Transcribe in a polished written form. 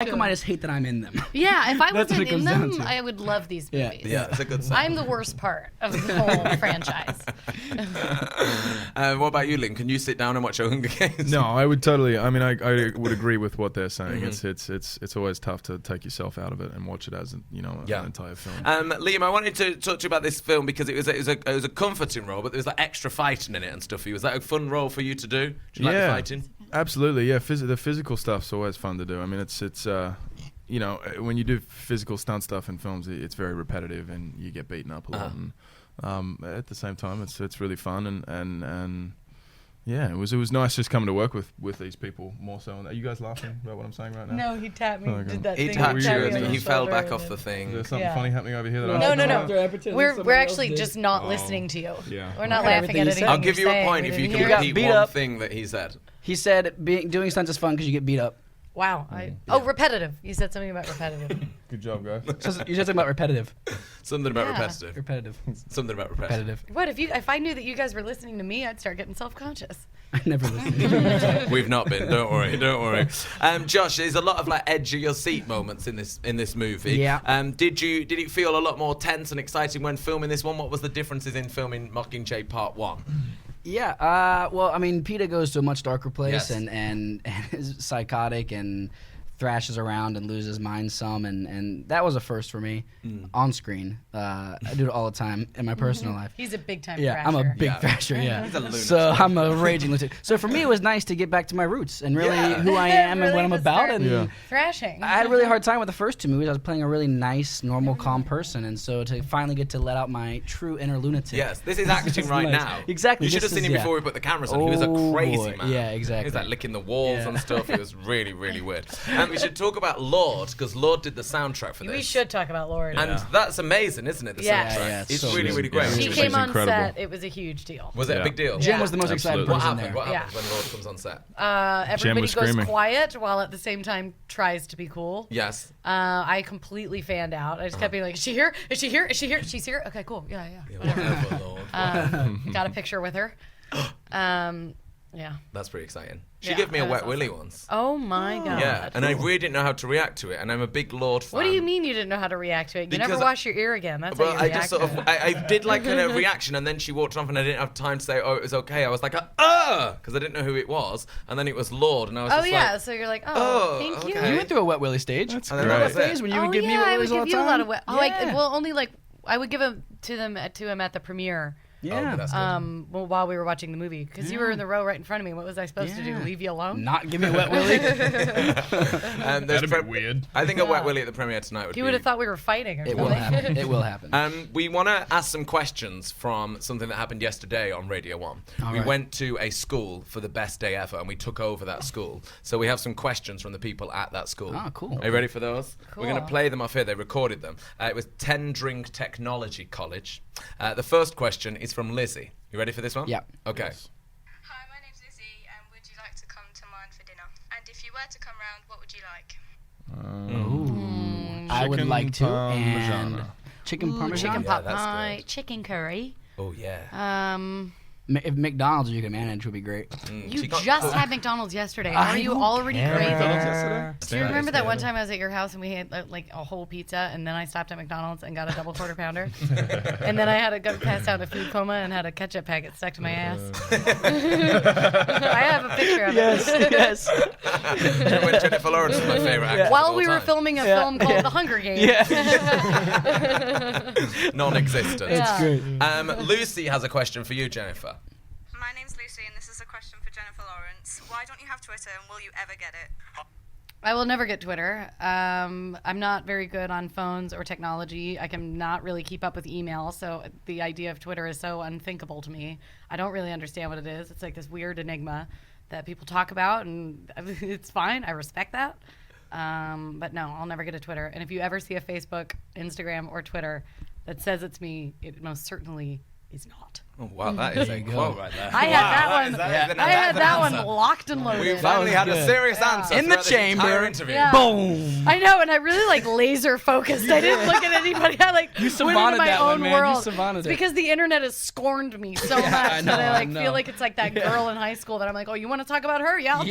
Michael might just hate that I'm in them. Yeah, if I That's what wasn't it in comes them, down to. I would love these movies. Yeah, it's a good sign. I'm the worst part of the whole franchise. What about you, Lynn? Can you sit down and watch a Hunger Games? No, I would totally. I mean, I would agree with what they're saying. It's always tough to take yourself out of it and watch it as an entire film. Liam, I wanted to talk to you about this film because it was a comforting role, but there was like extra fighting in it and stuff. Was that a fun role for you to do? Do you like the fighting? Absolutely, yeah. The physical stuff's always fun to do. I mean, it's when you do physical stunt stuff in films, it's very repetitive and you get beaten up a lot. And at the same time, it's really fun and yeah, it was nice just coming to work with these people more so. Are you guys laughing about what I'm saying right now? No, he tapped me. Okay. Did that He thing. tapped you me on and the he fell shoulder back and off the then- thing. Is there something funny happening over here? That No. We're actually just not listening to you. Yeah. We're not Okay. laughing at Everything you anything said. I'll give you a saying. point We if you didn't can hear it. repeat beat one up. thing that he said. He said doing stunts is fun because you get beat up. Wow. Repetitive. You said something about repetitive. Good job, guys. You said something about repetitive. Something about Yeah. repetitive. Repetitive. Something about repetitive. What if I knew that you guys were listening to me, I'd start getting self-conscious. I never listened. We've not been. Don't worry. Josh, there's a lot of like edge of your seat moments in this movie. Yeah. Did it feel a lot more tense and exciting when filming this one? What was the differences in filming Mockingjay Part 1? Yeah, well, I mean, PETA goes to a much darker place Yes. and is psychotic and thrashes around and loses his mind some, and that was a first for me on screen. I do it all the time in my personal life. He's a big-time Yeah, thrasher. I'm a big Yeah. thrasher, yeah. He's a lunatic. So I'm a raging lunatic. So for me, it was nice to get back to my roots and really Yeah. who I am Really and what I'm just about. start And thrashing. I had a really hard time with the first two movies. I was playing a really nice, normal, calm person, and so to finally get to let out my true inner lunatic. Yes, this is acting right nice. now. Exactly, You should have this seen is- him before we put the cameras on. He was a Oh, crazy boy. man. Yeah, exactly. He was like licking the walls Yeah. and stuff. It was really, really weird. And we should talk about Lord, because Lord did the soundtrack for this. We should talk about Lord. And that's amazing, isn't it? The Yes. soundtrack. Yeah, it's so really, good. really great. Yeah. she Which came is on incredible. set. It was a huge deal. Was it a big deal? Jim Yeah. was the most excited Absolutely. What person happened? there. What Yeah. happens when Lord comes on set? Everybody was goes screaming. quiet while at the same time tries to be cool. Yes. I completely fanned out. I just kept being like, "Is she here? Is she here? Is she here? She's here. Okay, cool. Yeah. Whatever." Got a picture with her. Yeah. That's pretty exciting. She Yeah, gave me a that wet was willy awesome. once. Oh my god. Yeah, and I really didn't know how to react to it, and I'm a big Lord fan. What do you mean you didn't know how to react to it? You never Because wash your ear again. That's Well, how you I react just sort to of, it. I did like a reaction, and then she walked off, and I didn't have time to say, oh, it was okay. I was like, because I didn't know who it was, and then it was Lord, and I was Oh just yeah, like, so you're like, oh, thank you. okay. You went through a wet willy stage. That's And then great. that was it. Phase when you Oh would give me yeah, wet I willies would all give the you a time. lot of wet. Like, Yeah. well, only like I would give them to him at the premiere. Yeah. that's good. Well, while we were watching the movie, because you were in the row right in front of me. What was I supposed to do? Yeah. Leave you alone? Not give me a wet willy. There's That'd be weird. I think a wet willy at the premiere tonight would You be... would have thought we were fighting or It something. will happen. It will happen. We want to ask some questions from something that happened yesterday on Radio 1. We right. went to a school for the best day ever, and we took over that school. So we have some questions from the people at that school. Ah, cool. Are you ready for those? We're going to Cool. play them off here. They recorded them. It was 10 Drink Technology College. The first question is from Lizzie. You ready for this one? Yeah. Okay. Hi, my name's Lizzie, and would you like to come to mine for dinner? And if you were to come round, what would you like? I would Chicken like to. parmesan. And chicken parmesan. Chicken Yeah, pot that's pie, good. chicken curry. Oh, yeah. If McDonald's you can manage would be great. You She got- just had McDonald's yesterday. I Are you don't already care. craving? Do you Yeah, remember it's that good. one time I was at your house and we had like a whole pizza, and then I stopped at McDonald's and got a double quarter pounder, and then I had to go pass out a food coma and had a ketchup packet stuck to my ass. I have a picture of it. yes. When Jennifer Lawrence is my favorite actress While of all we were time. filming a film called The Hunger Games. Non-existent. Yeah. Great. Lucy has a question for you, Jennifer. My name's Lucy, and this is a question for Jennifer Lawrence. Why don't you have Twitter, and will you ever get it? I will never get Twitter. I'm not very good on phones or technology. I can not really keep up with email, so the idea of Twitter is so unthinkable to me. I don't really understand what it is. It's like this weird enigma that people talk about, and it's fine. I respect that. But no, I'll never get a Twitter. And if you ever see a Facebook, Instagram, or Twitter that says it's me, it most certainly is not. Oh, wow, that is a quote right there. I had that one. is I had that one answer. locked and We loaded. finally had a good. serious answer In the throughout this entire chamber. interview. Yeah. Boom. I know, and I really like laser focused. I didn't look at anybody. I like went into savanted my that own one, man. You world. savanted It's it. because the internet has scorned me so much I know, that I like I know. feel like it's like that girl in high school that I'm like, oh, you want to talk about her? Yeah, I'll do